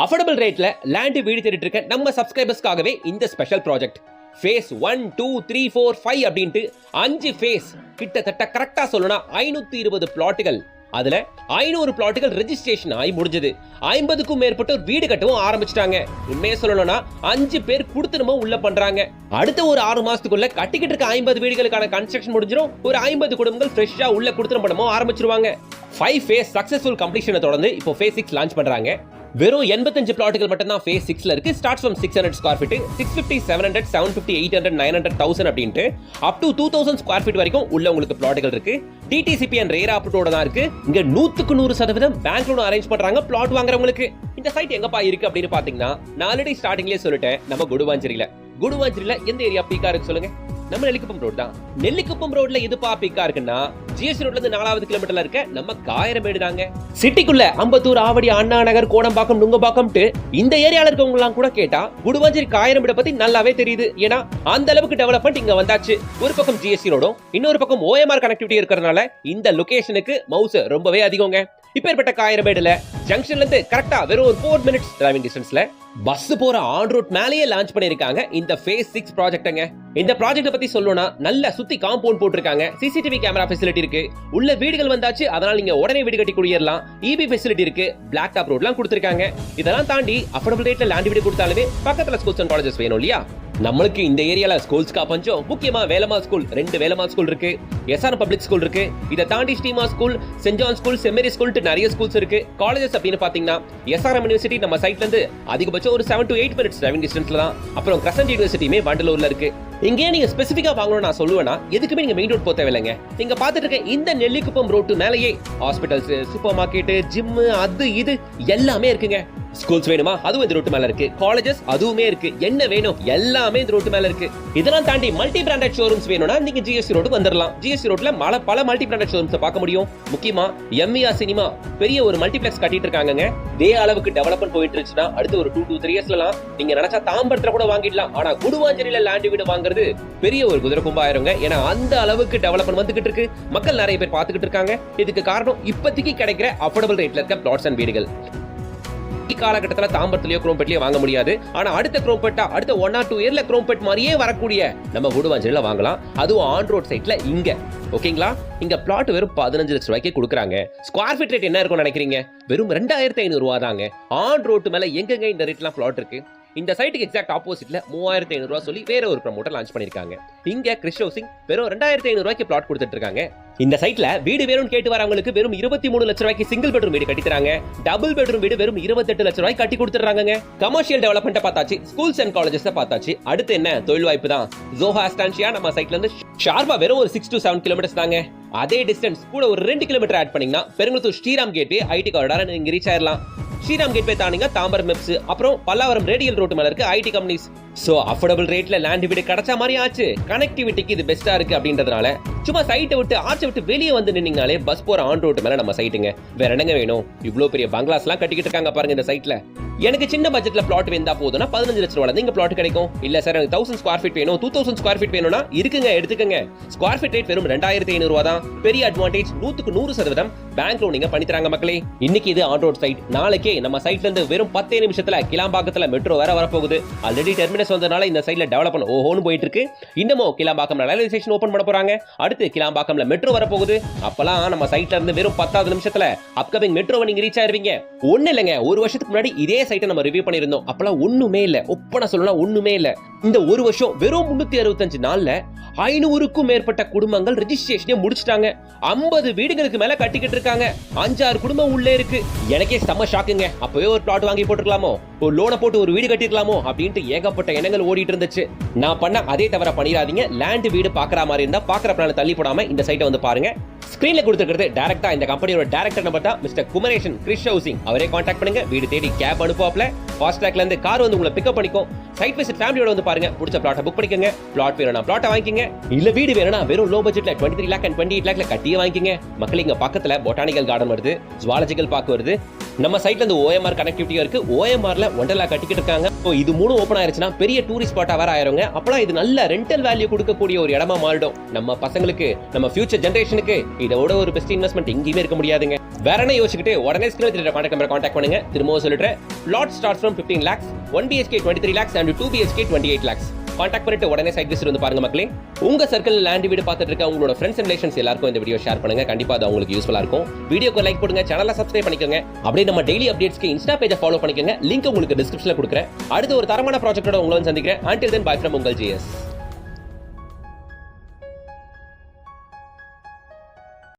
Affordable ரேட்ல land வீடு தேடிட்டு இருக்க நம்ம சப்ஸ்கிரைபர்ஸ்க்காகவே இந்த ஸ்பெஷல் ப்ராஜெக்ட் ஃபேஸ் 1 2 3 4 5 அப்படின்ட்டு 5 ஃபேஸ் கிட்டத்தட்ட கரெக்டா சொல்லணும்னா 520 பிளாட்டுகள். அதுல 500 பிளாட்டுகள் ரெஜிஸ்ட்ரேஷன் ஆகி முடிஞ்சது. 50க்கும் மேற்பட்டோர் வீடு கட்டவும் ஆரம்பிச்சிட்டாங்க. உண்மையை சொல்லணும்னா 5 பேர் குடுத்தனமும் உள்ள பண்றாங்க. அடுத்த ஒரு 6 மாசத்துக்குள்ள கட்டிக்கிட்டு இருக்க 50 வீடுகளுக்கான கன்ஸ்ட்ரக்ஷன் முடிஞ்சிடும். ஒரு 50 குடும்பங்கள் ஃப்ரெஷ்ஷா உள்ள குடுத்தனம் பண்ணவும் ஆரம்பிச்சிருவாங்க. 5 ஃபேஸ் சக்சஸ்ஃபுல் கம்ப்ளீஷனை தொடர்ந்து இப்போ ஃபேஸ் 6 லான்ச் பண்றாங்க. வெறும் 85 பிளாட்டுகள் மட்டும் தான் ஃபேஸ் 6ல இருக்கு. ஸ்டார்ட்ஸ் ஃப்ரம் 600 ஸ்கொயர் ஃபீட், 650, 700, 750, 800, 900, 1000 அப்படின்ட்டு அப் டு 2000 ஸ்கொயர் ஃபீட் வரைக்கும் உள்ள உங்களுக்கு பிளாட்டுகள் இருக்கு. டிடிசிபி அண்ட் ரேரா அப்ரூவோட தான் இருக்கு. இங்க 100% பேங்க் லோன் அரேஞ்ச் பண்றாங்க பிளாட் வாங்குறவங்களுக்கு. இந்த சைட் எங்கப்பா இருக்கு அப்படின்னு பாத்தீங்கன்னா, நான் ஆல்ரெடி ஸ்டார்டிங்லயே சொல்லிட்டேன், நம்ம குடுவாஞ்சேரியில எந்த ஏரியா பீக்கா இருக்கு சொல்லுங்க? நம்ம நெல்லிக்குப்பம் ரோட் தான். நெல்லிக்குப்பம் ரோட்ல எதுப்பா பீக்கா இருக்குன்னா, ஜிஎஸ்டி ரோட்ல இருந்து 4வது கிலோமீட்டர்ல இருக்க நம்ம காயரமேடு தாங்க. சிட்டிக்குள்ள அம்பத்தூர், ஆவடி, அண்ணா நகர், கோடம்பாக்கம், நுங்கம்பாக்கம்ட்டு இந்த ஏரியால இருக்கவங்க எல்லாம் கூட கேட்டா குடுவாஞ்சேரி காயரமேடு பத்தி நல்லாவே தெரியுது. ஏன்னா அந்த அளவுக்கு டெவலப்மெண்ட் இங்க வந்தாச்சு. ஒரு பக்கம் ஜிஎஸ்டி ரோடும், இன்னொரு பக்கம் ஓஎம்ஆர் கனெக்டிவிட்டி இருக்கிறதுனால இந்த லொகேஷனுக்கு மவுஸ் ரொம்பவே அதிகங்க. இப்பேற்பட்ட காயரமேடுல ஜங்ஷன்ல இருந்து கரெக்டா வெறும் ஒரு 4 மினிட்ஸ் டிரைவிங் டிஸ்டன்ஸ்ல பஸ் போற ஆன் ரோட் மேலேயே லான்ச் பண்ணிருக்காங்க இந்த ஃபேஸ் 6 ப்ராஜெக்ட்ங்க. இந்த ப்ராஜெக்ட் பத்தி சொல்லணும்னா, நல்ல சுத்தி காம்பவுண்ட் போட்டிருக்காங்க, சிசிடிவி கேமரா ஃபெசிலிட்டி இருக்கு, உள்ள வீடுகள் வந்தாச்சு, அதனால நீங்க உடனே வீடு கட்டி குடியேறலாம், இபி ஃபெசிலிட்டி இருக்கு, பிளாக் டாப் ரோட்லாம் கொடுத்திருக்காங்க. இதெல்லாம் தாண்டி அஃபோர்டபிள் ரேட்ல லேண்ட் வீடு கொடுத்தாலுமே பக்கத்துல ஸ்கூல்ஸ் அண்ட் காலேஜஸ் வேணும் இல்லையா? நம்மளுக்கு இந்த ஏரியால ஸ்கூல்ஸ்க்கா பஞ்சம். முக்கியமா வேலம்மாள் ஸ்கூல், 2 வேலம்மாள் ஸ்கூல் இருக்கு, எஸ்ஆர் பப்ளிக் ஸ்கூல் இருக்கு, இதை தாண்டி Srima school, Saint John school, Saint Mary school நிறைய ஸ்கூல்ஸ் இருக்கு. காலேஜஸ் அப்படின்னு பாத்தீங்கன்னா, எஸ்ஆர்எம் யூனிவர்சிட்டி நம்ம சைட்ல இருந்து அதிகபட்சம் ஒரு 7 to 8 மினிட்ஸ் டிரைவிங் டிஸ்டன்ஸ்ல தான். அப்புறம் கிரசன்ட் யூனிவர்சிட்டியுமே வண்டலூர்ல இருக்கு. இங்கே நீங்க ஸ்பெசிஃபிக்கா வாங்கணும் நான் சொல்லுவேன்னா, எதுக்குமே நீங்க மெயின் ரோட் போக தேவையில்லைங்க. நீங்க பாத்துட்டு இருக்க இந்த நெல்லிக்குப்பம் ரோட்டு மேலேயே ஹாஸ்பிட்டல்ஸ், சூப்பர் மார்க்கெட், ஜிம், அது இது எல்லாமே இருக்குங்க. ஸ்கூல்ஸ் வேணுமா, அதுவும் இந்த ரோட்டு மேல இருக்கு. காலேஜஸ் அதுவுமே இருக்கு. என்ன வேணும் எல்லாமே இந்த ரோட்டு மேல இருக்கு. இதெல்லாம் தாண்டி மல்டி பிராண்டட் ஷோரூம்ஸ் வேணும்னா நீங்க ஜிஎஸ்டி ரோட்டுக்கு வந்துடலாம். ஜிஎஸ்டி ரோட்ல பல மல்டி பிராண்டட் ஷோரூம்ஸ் பார்க்க முடியும். முக்கியமா எம்இஆர் சினிமா பெரிய ஒரு மல்டிபிளெக்ஸ் கட்டிட்டு இருக்காங்க. இதே அளவுக்கு டெவலப்மெண்ட் போயிட்டு இருந்துச்சுன்னா அடுத்து ஒரு 2 to 3 இயர்ஸ்லாம் நீங்க நினைச்சா தாம்பரத்துல கூட வாங்கிடலாம். ஆனா குடுவாஞ்சேரியில லேண்ட் வீடு வாங்குறது பெரிய ஒரு குதிரை கும்பாயிருங்க. ஏன்னா அந்த அளவுக்கு டெவலப்மெண்ட் வந்துகிட்டு இருக்கு. மக்கள் நிறைய பேர் பார்த்துக்கிட்டு இருக்காங்க. இதுக்கு காரணம் இப்போதைக்கு கிடைக்கிற அஃபோர்டபிள் ரேட்ல இருக்க பிளாட்ஸ் அண்ட் வீடுகள். காலகட்டத்தில் தாம்பரத்திலேயோ குரோம்பேட்லயோ வாங்க முடியாது. ஆனா அடுத்த குரோம்பேட்டா அடுத்த 1 or 2 இயர்ல குரோம்பேட் மாதிரியே வரக்கூடிய நம்ம குடுவாஞ்சேரியில வாங்கலாம். அதுவும் ஆன் ரோட் சைட்ல இங்க. ஓகேங்களா? இங்க பிளாட் வெறும் 15 லட்சம் ரூபாய்க்கு கொடுக்குறாங்க. ஸ்கொயர் ஃபீட் ரேட் என்ன இருக்கும்னு நினைக்கிறீங்க? வெறும் 2500 ரூபா தாங்க. ஆன் ரோட்டு மேல எங்கெங்க இந்த ரேட்லாம் பிளாட் இருக்கு? இந்த சைட்டுக்கு எக்ஸாக்ட் ஆப்போசிட்ல 3500 ரூபாய் சொல்லி வேற ஒரு ப்ரமோட்டர் லான்ச் பண்ணிருக்காங்க. இங்க கிறிஸ் ஹவுசிங் வெறும் 2500 ரூபாய்க்கு பிளாட் கொடுத்துட்டு இருக்காங்க. இந்த சைட்ல வீடு வேணும்னு கேட்டு வரவங்களுக்கு வெறும் 23 லட்சம் ரூபாய்க்கு சிங்கிள் பெட்ரூம் வீடு கட்டி தராங்க. டபுள் பெட்ரூம் வீடு வெறும் 28 லட்சம் ரூபாய்க்கு கட்டி கொடுத்துறாங்க. கமர்ஷியல் டெவலப்மெண்ட் பார்த்தாச்சு, ஸ்கூல்ஸ் அண்ட் காலேஜஸ் பார்த்தாச்சு. அடுத்து என்ன தொழில் வாய்ப்பு தான். ஜோஹா ஸ்டான்ஷியா நம்ம சைட்ல இருந்து ஷார்பா வெறும் ஒரு 6 to 7 கிலோமீட்டர்ஸ் தாங்க. அதே டிஸ்டன்ஸ் கூட ஒரு 2 கிலோமீட்டர் ஆட் பண்ணீங்கன்னா Perungalathur Sriram gateway IT corridor நீங்க ரீச் ஆயிடலாம். ஸ்ரீராம் கேட்வே தாண்டிங்க தாம்பரம் மெப்ஸ், அப்புறம் பல்லாவரம் ரேடியல் ரோட்டு மேல இருக்கு ஐடி கம்பெனிஸ். சோ அஃபோர்டபிள் ரேட்ல லேண்ட் வீடு கிடைச்ச மாதிரி ஆச்சு. கனெக்டிவிட்டிக்கு இது பெஸ்டா இருக்கு அப்படின்றதுனால சும்மா சைட்டை விட்டு ஆர்ச்சை விட்டு வெளியே வந்து நின்னீங்கனாலே பஸ் போற ஆன் ரோட்டு மேல நம்ம சைட்டுங்க. வேற என்னங்க வேணும்? இவ்வளவு பெரிய பங்களாஸ் எல்லாம் கட்டிக்கிட்டு இருக்காங்க பாருங்க இந்த சைட்ல. எனக்கு சின்ன பட்ஜெட்ல பிளாட் வேண்டா போதும்னா 15 லட்சம் ரூபாய் இங்க பிளாட் கிடைக்கும். இல்ல சார் எனக்கு 1000 ஸ்கொயர் ஃபீட் வேணும், 2000 ஸ்கொயர் ஃபீட் வேணும்னா இருக்குங்க, எடுத்துக்கங்க. ஸ்கொயர் ஃபீட் ரேட் வெறும் 2500 ரூபாய் தான். பெரிய அட்வான்டேஜ், 100% பேங்க் லோன் நீங்க பண்ணி தராங்க மக்களே. இன்னைக்கு இது ஆன் ரோட் சைட், நாளைக்கே நம்ம சைட்ல இருந்து வெறும் 10 நிமிஷத்துல கிளாம்பாக்கத்துல மெட்ரோ வேற வரப்போகுது. ஆல்ரெடி டெர்மினஸ் வந்தனால இந்த சைட்ல டெவலப்மெண்ட் ஓஹோன்னு போயிட்டு இருக்கு. இன்னமும் கிளாம்பாக்கம்ல ரயில்வே ஸ்டேஷன் ஓபன் பண்ண போறாங்க. அடுத்து கிளாம்பாக்கம்ல மெட்ரோ வரப்போகுது. அப்பலாம் நம்ம சைட்ல இருந்து வெறும் 10 நிமிஷத்துல அப்கமிங் மெட்ரோவை நீங்க ரீச் ஆயிருவீங்க. ஒண்ணு இல்லைங்க, ஒரு வருஷத்துக்கு முன்னாடி இதே சைட்டை நம்ம ரிவ்யூ பண்ணிருந்தோம். அப்பலாம் ஒண்ணுமே இல்ல, ஒப்பனா சொல்லலாம் ஒண்ணுமே இல்ல. இந்த ஒரு வருஷம் வெறும் 365 நாள்ல 500க்கும் மேற்பட்ட குடும்பங்கள் ரெஜிஸ்ட்ரேஷனே முடிச்சிட்டாங்க. 50 வீடுகளுக்கு மேல கட்டிக்கிட்டு இருக்காங்க. 5-6 குடும்பம் உள்ளே இருக்கு. எனக்கே செம்ம ஷாக்குங்க. அப்பவே ஒரு பிளாட் வாங்கி போட்டுக்கலாமோ, ஒரு லோனை போட்டு ஒரு வீடு கட்டிருக்கலாமோ அப்படின்ட்டு ஏகப்பட்ட எண்ணங்கள் ஓடிட்டு இருந்துச்சு. நான் பண்ண அதே தவிர பண்ணிடாதீங்க. லேண்ட் வீடு பாக்குற மாதிரி இருந்தா பாக்குற பிளான் தள்ளி போடாம இந்த சைட்டை வந்து பாருங்க. ஸ்கிரீன்ல கொடுத்துக்கிறது டைரக்டா இந்த கம்பெனியோட டைரக்டர் நம்பர் தான், மிஸ்டர் குமரேஷன், கிறிஸ் ஹவுசிங். அவரே கான்டாக்ட் பண்ணுங்க. வீடு தேடி கேப் அனுப்புவாப்ல. ஃபாஸ்ட் ட்ராக்ல இருந்து கார் வந்து உங்களை பிக்கப் பண்ணிக்கும். சைட் விசிட் ஃபேமிலியோட வந்து பாருங்க. பிடிச்ச பிளாட்டை புக் பண்ணிக்கங்க. பிளாட் வேணும்னா பிளாட்டை வாங்கிக்கங்க. இல்ல வீடு வேணும்னா வெறும் லோ பட்ஜெட்ல 23 lakh and 28 lakhல கட்டியே வாங்கிக்கங்க. மக்கள் இங்க பக்கத்துல பொட்டானிக்கல் கார்டன் வருது, ஜுவாலஜிக்கல் பார்க் வருது. நம்ம சைட்ல இருந்து ஓஎம்ஆர் கனெக்டிவிட்டி இருக்கு. ஓஎம்ஆர்ல ஒண்டர்லா கட்டிக்கிட்டு இருக்காங்க. இது 3 ஓபன் ஆயிருச்சுன்னா பெரிய டூரிஸ்ட் ஸ்பாட்டா வேற ஆயிருங்க. அப்பலாம் இது நல்ல ரெண்டல் வேல்யூ கொடுக்கக்கூடிய ஒரு இடமா மாறிடும். நம்ம பசங்களுக்கு, நம்ம ஃபியூச்சர் ஜெனரேஷனுக்கு இதோட ஒரு பெஸ்ட் இன்வெஸ்ட்மெண்ட் எங்கேயுமே இருக்க முடியாதுங்க. வேற என்ன யோசிச்சுக்கிட்டு உடனே ஸ்கிரீன்ல தெரியற கான்டாக்ட் நம்பரை கான்டாக்ட் பண்ணுங்க. திரும்பவும் சொல்லிடுறேன், plot starts from 15 lakhs, 1 BHK 23 lakhs and 2 BHK 28 lakhs. Contact பண்ணிட்டு உடனே சைட் விசிட் வந்து பாருங்க மக்களே. உங்க சர்க்கிள் லேண்ட் வீடு பார்த்துட்டு இருக்க உங்களோட ஃப்ரெண்ட்ஸ் அண்ட் ரிலேஷன்ஸ் எல்லாருக்கும் இந்த வீடியோ ஷேர் பண்ணுங்க. கண்டிப்பா அது உங்களுக்கு யூஸ்ஃபுல்லா இருக்கும். வீடியோக்கு லைக் போடுங்க, சேனலை சப்ஸ்கிரைப் பண்ணிக்கோங்க. அப்படியே நம்ம டெய்லி அப்டேட்ஸ்க்கு இன்ஸ்டா பேஜை ஃபாலோ பண்ணிக்கோங்க. லிங்க் உங்களுக்கு டிஸ்கிரிப்ஷன்ல கொடுக்குறேன். அடுத்து ஒரு தரமான ப்ராஜெக்ட்டோட உங்களை சந்திக்கிறேன். Until then, bye from உங்கள் GS.